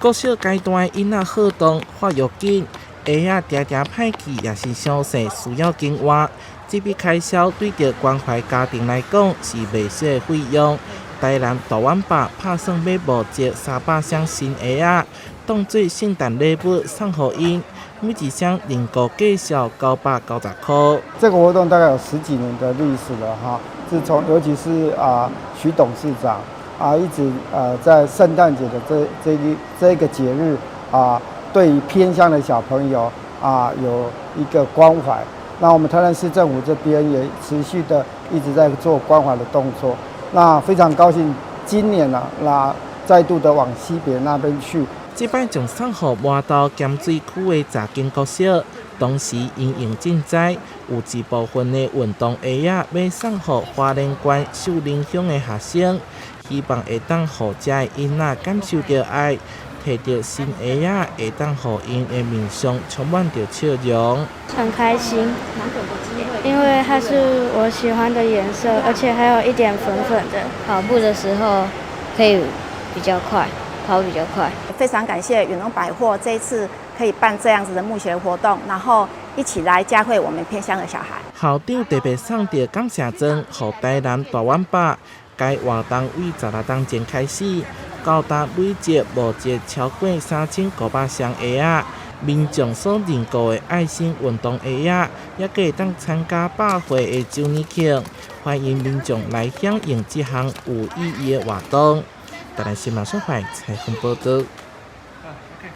国小阶段囡仔活动发育紧，鞋仔常常歹去，也是详细需要经换。这笔开销对着关怀家庭来讲是袂小的费用。台南大碗爸打算买5只300双新鞋仔，当做圣诞礼物送给因，每一双人工计销990块。这个活动大概有10几年的历史了哈，自从尤其是徐董事长一直在圣诞节的这个节日对于偏乡的小朋友有一个关怀。那我们台南市政府这边也持续的一直在做关怀的动作。那非常高兴，今年再度的往西北那边去。这摆将送给麻豆咸水区的查经国小，同时因应赈灾，有一部分的运动鞋仔要送给花莲县秀林乡的学生，希望会当让这的囡仔感受到爱，摕到新鞋仔会当让因的面上充满着笑容。很开心，因为它是我喜欢的颜色，而且还有一点粉粉的。跑步的时候可以比较快，跑比较快。非常感谢远隆百货这一次可以办这样子的募学活动，然后一起来嘉惠我们偏乡的小孩。校长特别送着感谢状，给台南大碗爸。该活动为16当前开始，到达累积募集超过3500双鞋仔。民众所认购的爱心运动鞋仔，也可当参加百会的周年庆。欢迎民众来响应这项有意义的活动。台南新闻所采采访报道。